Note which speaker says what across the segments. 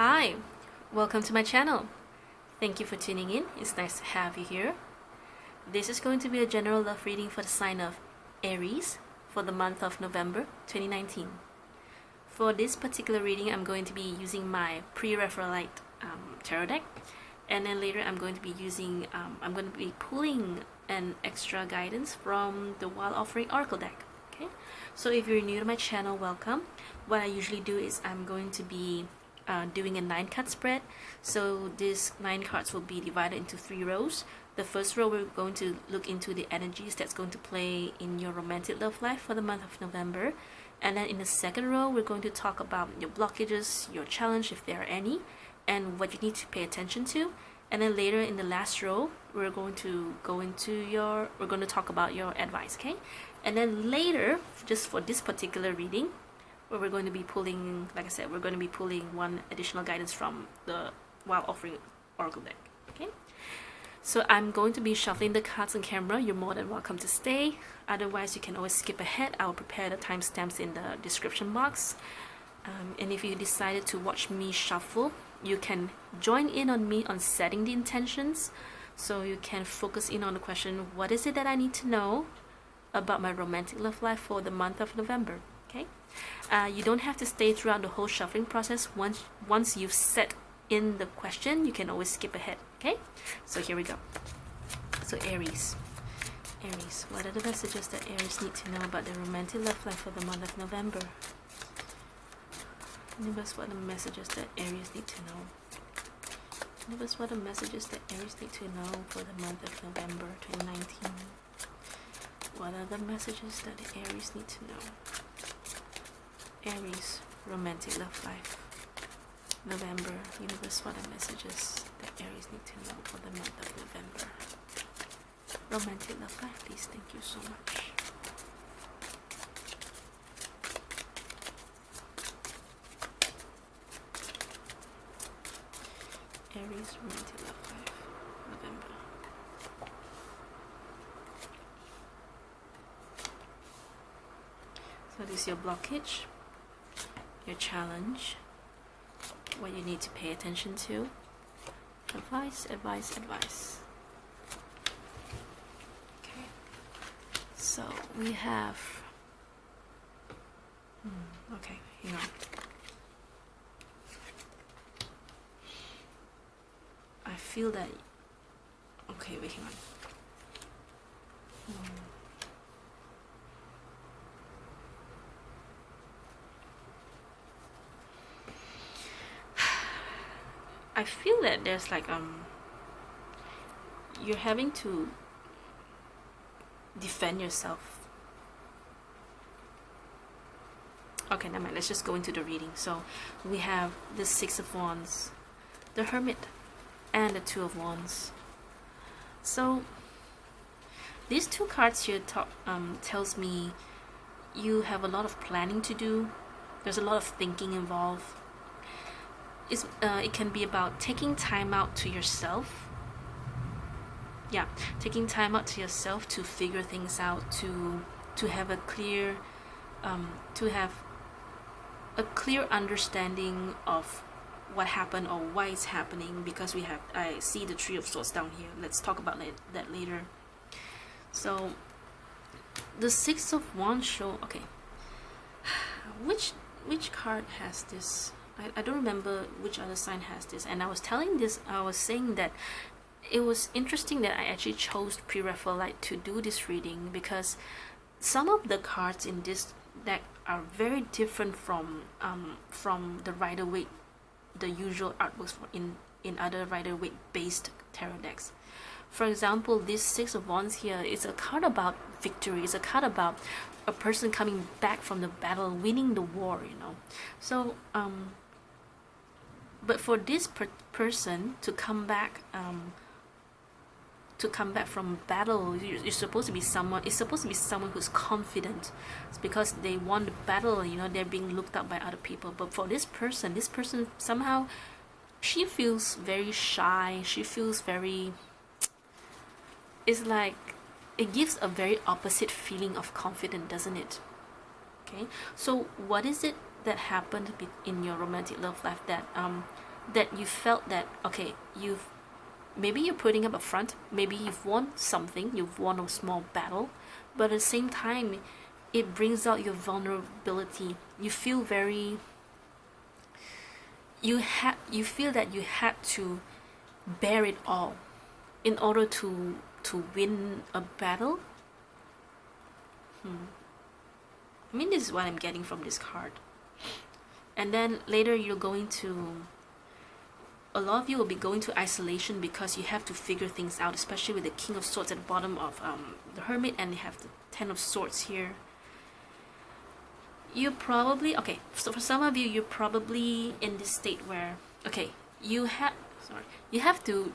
Speaker 1: Hi, welcome to my channel. Thank you for tuning in. It's nice to have you here. This is going to be a general love reading for the sign of Aries for the month of November 2019. For this particular reading, I'm going to be using my Pre-Raphaelite Tarot deck, and then later I'm going to be pulling an extra guidance from the Wild Offering Oracle deck. Okay, so if you're new to my channel, welcome. What I usually do is I'm going to be doing a 9-card spread. So these 9 cards will be divided into 3 rows. The first row, we're going to look into the energies that's going to play in your romantic love life for the month of November. And then in the second row, we're going to talk about your blockages, your challenge if there are any, and what you need to pay attention to. And then later in the last row, we're going to talk about your advice, okay? And then later, just for this particular reading, where we're going to be pulling, like I said, we're going to be pulling one additional guidance from the Wild Offering Oracle deck, okay? So I'm going to be shuffling the cards on camera. You're more than welcome to stay. Otherwise, you can always skip ahead. I'll prepare the timestamps in the description box. And if you decided to watch me shuffle, you can join in on me on setting the intentions. So you can focus in on the question, what is it that I need to know about my romantic love life for the month of November? Okay, you don't have to stay throughout the whole shuffling process. Once you've set in the question, you can always skip ahead. Okay, so here we go. So Aries, what are the messages that Aries need to know about their romantic love life for the month of November? Universe, what are the messages that Aries need to know? Universe, what are the messages that Aries need to know for the month of November 2019? What are the messages that the Aries need to know? Aries, romantic love life, November. Universe, what are messages that Aries need to know for the month of November? Romantic love life, please. Thank you so much. Aries, romantic love life, November. So this is your blockage, your challenge, what you need to pay attention to. Advice. Okay, so we have okay, hang on. I feel that okay, wait, hang on. I feel that there's like you're having to defend yourself. Okay, never mind, let's just go into the reading. So we have the 6 of Wands, the Hermit, and the 2 of Wands. So these 2 cards here tells me you have a lot of planning to do. There's a lot of thinking involved. It can be about taking time out to yourself. Yeah, taking time out to yourself to figure things out, to have a clear understanding of what happened or why it's happening, because I see the 3 of Swords down here. Let's talk about that later. So the 6 of Wands show, okay, which card has this? I don't remember which other sign has this, and I was saying that it was interesting that I actually chose Pre-Raphaelite to do this reading, because some of the cards in this deck are very different from the Rider-Waite, the usual artworks in other Rider-Waite based tarot decks. For example, this 6 of Wands here is a card about victory. It's a card about a person coming back from the battle, winning the war, you know. So but for this person to come back from battle, you're supposed to be someone. It's supposed to be someone who's confident. It's because they won the battle. You know, they're being looked up by other people. But for this person somehow, she feels very shy. She feels very. It's like it gives a very opposite feeling of confidence, doesn't it? Okay. So what is it that happened in your romantic love life that that you felt that, okay, maybe you're putting up a front, maybe you've won something, you've won a small battle, but at the same time, it brings out your vulnerability. You feel very, you feel that you had to bear it all in order to win a battle. I mean, this is what I'm getting from this card. And then later you're going to, a lot of you will be going to isolation because you have to figure things out, especially with the King of Swords at the bottom of the Hermit, and you have the Ten of Swords here. You probably, okay, so for some of you, you're probably in this state where, okay, you have to,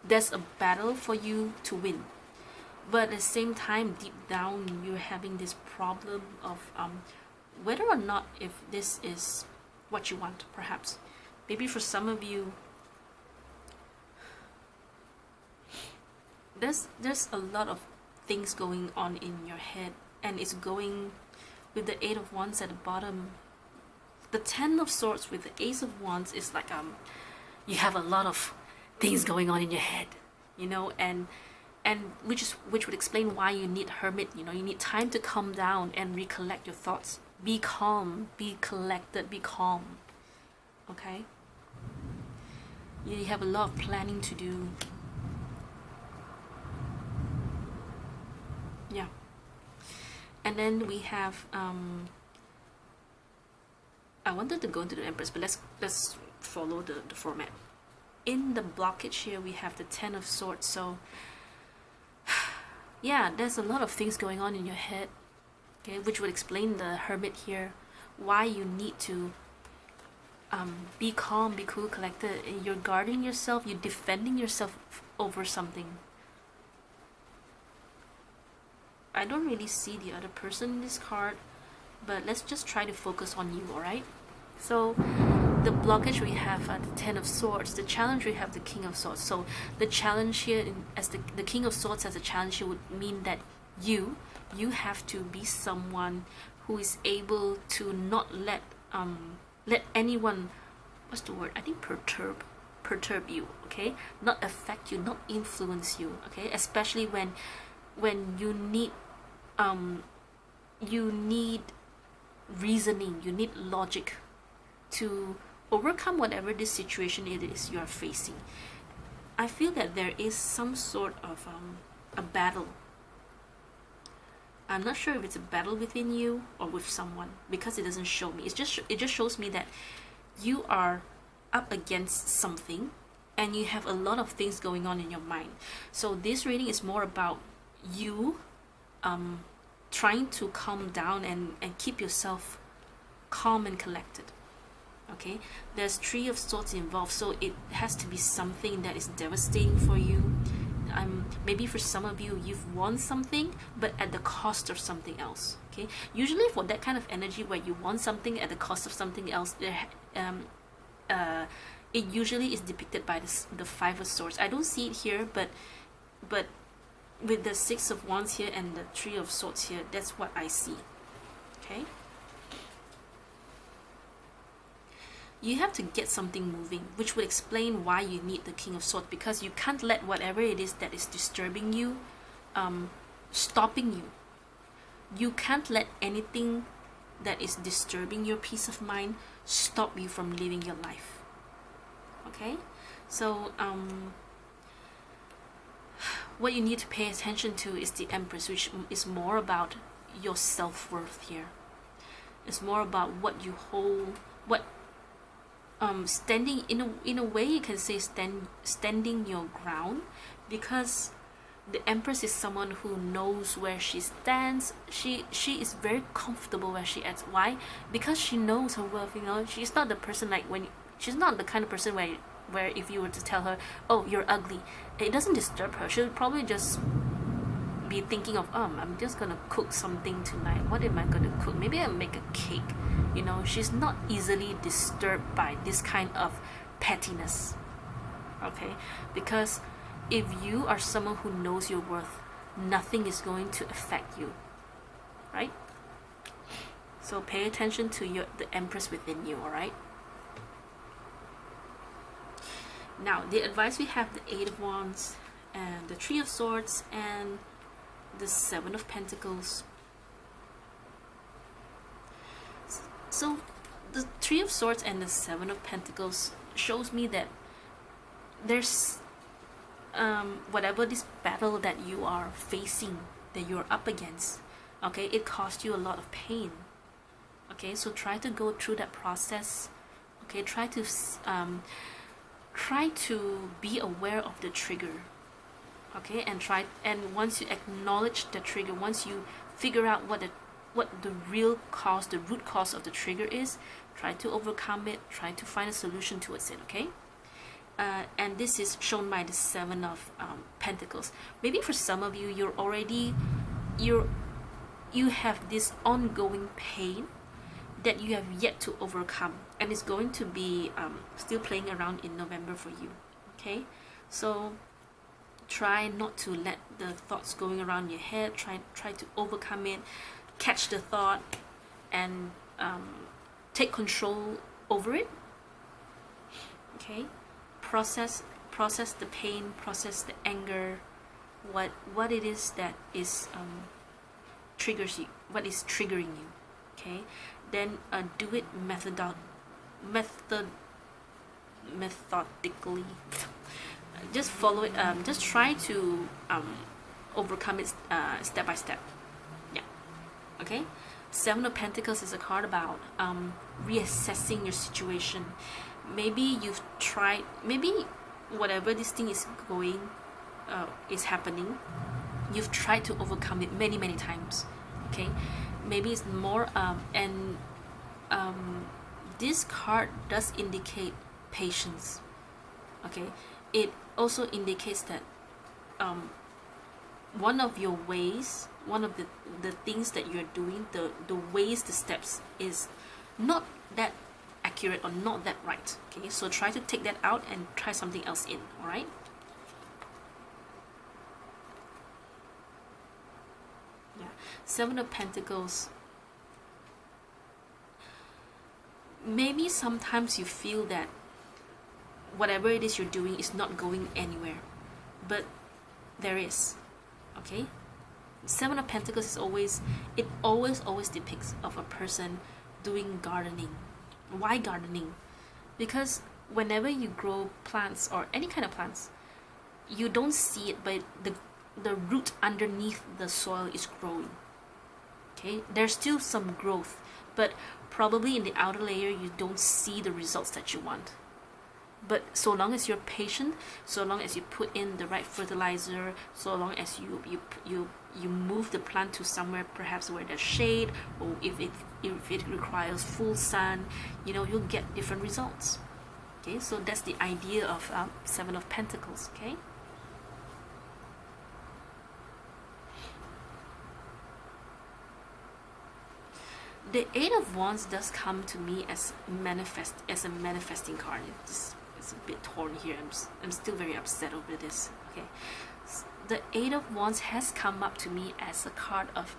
Speaker 1: there's a battle for you to win. But at the same time, deep down, you're having this problem of whether or not if this is what you want, perhaps. Maybe for some of you, there's a lot of things going on in your head, and it's going with the Eight of Wands at the bottom. The Ten of Swords with the Ace of Wands is like you have a lot of things going on in your head, you know, and which would explain why you need Hermit. You know, you need time to calm down and recollect your thoughts. Be calm, be collected, be calm. Okay? You have a lot of planning to do. Yeah. And then we have I wanted to go into the Empress, but let's follow the format. In the blockage here we have the Ten of Swords, so yeah, there's a lot of things going on in your head, okay, which would explain the Hermit here, why you need to be calm, be cool, collected. You're guarding yourself, you're defending yourself over something. I don't really see the other person in this card, but let's just try to focus on you, alright? So the blockage we have the Ten of Swords, the challenge we have the King of Swords. So the challenge here, as the King of Swords as a challenge here, would mean that you have to be someone who is able to not let anyone, what's the word, I think perturb you, okay, not affect you, not influence you, okay, especially when you need reasoning, you need logic to overcome whatever this situation it is you are facing. I feel that there is some sort of a battle. I'm not sure if it's a battle within you or with someone, because it doesn't show me. It just shows me that you are up against something and you have a lot of things going on in your mind. So this reading is more about you trying to calm down and keep yourself calm and collected. Okay, there's Three of Swords involved, so it has to be something that is devastating for you. Maybe for some of you, you've won something, but at the cost of something else. Okay, usually for that kind of energy where you want something at the cost of something else, it usually is depicted by the Five of Swords. I don't see it here, but with the Six of Wands here and the Three of Swords here, that's what I see. Okay, you have to get something moving, which would explain why you need the King of Swords, because you can't let whatever it is that is disturbing you, stopping you. You can't let anything that is disturbing your peace of mind stop you from living your life. Okay, so what you need to pay attention to is the Empress, which is more about your self-worth here. It's more about what you hold, what standing in a way you can say standing your ground, because the Empress is someone who knows where she stands. She is very comfortable where she is. Why? Because she knows her worth. You know, she's not the person like she's not the kind of person where if you were to tell her, oh, you're ugly, it doesn't disturb her. She'll probably just be thinking of, I'm just gonna cook something tonight. What am I gonna cook? Maybe I'll make a cake. You know, she's not easily disturbed by this kind of pettiness. Okay, because if you are someone who knows your worth, nothing is going to affect you, right? So pay attention to the Empress within you, all right? Now, the advice, we have the Eight of Wands and the Three of Swords and the Seven of Pentacles. So the Three of Swords and the Seven of Pentacles shows me that there's whatever this battle that you are facing, that you're up against, okay, it cost you a lot of pain. Okay, so try to go through that process. Okay, try to be aware of the trigger. Okay, and once you acknowledge the trigger, once you figure out what the real cause, the root cause of the trigger is, try to overcome it, try to find a solution towards it. Okay, and this is shown by the Seven of Pentacles. Maybe for some of you, you have this ongoing pain that you have yet to overcome, and it's going to be still playing around in November for you. Okay, so try not to let the thoughts going around your head. Try to overcome it, catch the thought, and take control over it. Okay, process the pain, process the anger, what it is that is triggers you, what is triggering you. Okay, then do it methodically. Just follow it. Just try to overcome it step by step. Yeah. Okay. Seven of Pentacles is a card about reassessing your situation. Maybe you've tried. Maybe whatever this thing is is happening, you've tried to overcome it many times. Okay. Maybe it's more this card does indicate patience. Okay, it also indicates that one of your ways, one of the things that you're doing, the ways, the steps is not that accurate or not that right. Okay, so try to take that out and try something else in. All right. Yeah, Seven of Pentacles. Maybe sometimes you feel that whatever it is you're doing is not going anywhere, but there is. Okay, Seven of Pentacles is always depicts of a person doing gardening. Why gardening? Because whenever you grow plants or any kind of plants, you don't see it, but the root underneath the soil is growing. Okay, there's still some growth, but probably in the outer layer you don't see the results that you want. But so long as you're patient, so long as you put in the right fertilizer, so long as you move the plant to somewhere perhaps where there's shade, or if it requires full sun, you know, you'll get different results. Okay, so that's the idea of Seven of Pentacles. Okay. The Eight of Wands does come to me as a manifesting card. It's a bit torn here. I'm still very upset over this. Okay, the Eight of Wands has come up to me as a card of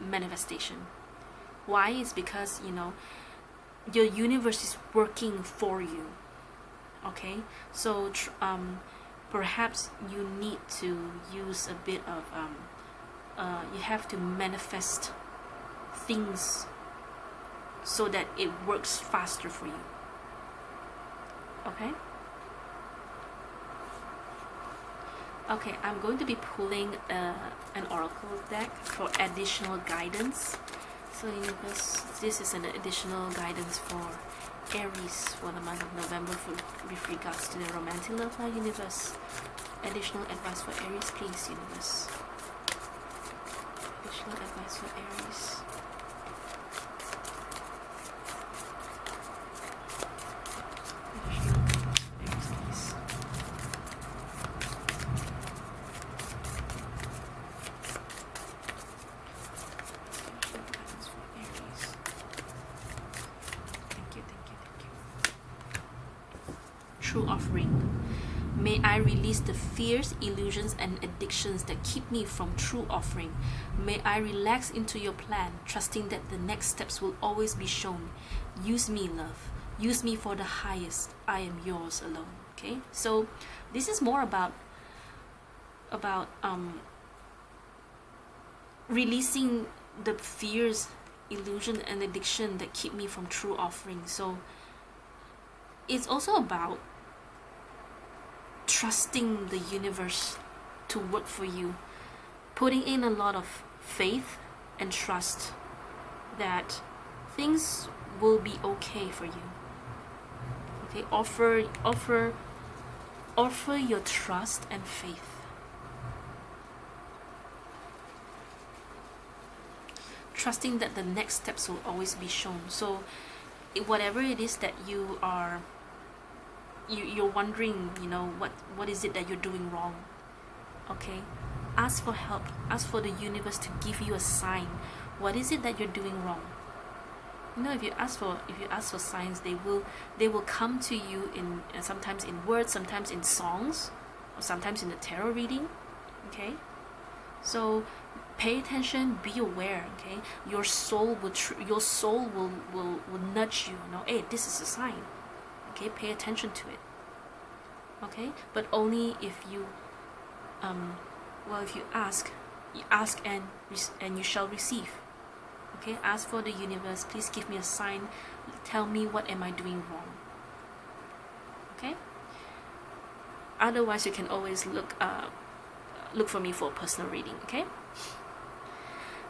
Speaker 1: manifestation. Why? Is because, you know, your universe is working for you. Okay, so perhaps you need to use a bit of you have to manifest things so that it works faster for you. Okay. Okay, I'm going to be pulling an oracle deck for additional guidance. So universe, this is an additional guidance for Aries for the month of November with regards to the romantic love life. Universe, additional advice for Aries, please. Universe, additional advice for Aries. True offering. May I release the fears, illusions, and addictions that keep me from true offering. May I relax into your plan, trusting that the next steps will always be shown. Use me, love. Use me for the highest. I am yours alone. Okay, so this is more about releasing the fears, illusion, and addiction that keep me from true offering. So it's also about trusting the universe to work for you, putting in a lot of faith and trust that things will be okay for you. Okay, offer your trust and faith. Trusting that the next steps will always be shown. So whatever it is that you're wondering, you know, what is it that you're doing wrong? Okay, ask for help. Ask for the universe to give you a sign. What is it that you're doing wrong? You know, if you ask for signs, they will come to you in sometimes in words, sometimes in songs, or sometimes in the tarot reading. Okay, so pay attention, be aware. Okay, your soul will nudge you. You know, hey, this is a sign. Okay, pay attention to it. Okay, but only if you if you ask and you shall receive. Okay, ask for the universe, please give me a sign, tell me what am I doing wrong. Okay, otherwise you can always look for me for a personal reading.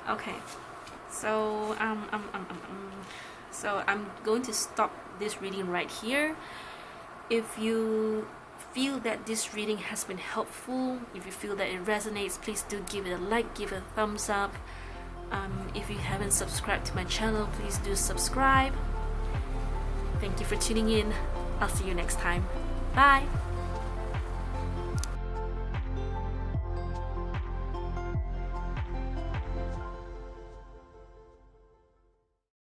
Speaker 1: Okay, so so I'm going to stop this reading right here. If you feel that this reading has been helpful, if you feel that it resonates, please do give it a like, give it a thumbs up. If you haven't subscribed to my channel, please do subscribe. Thank you for tuning in. I'll see you next time. Bye.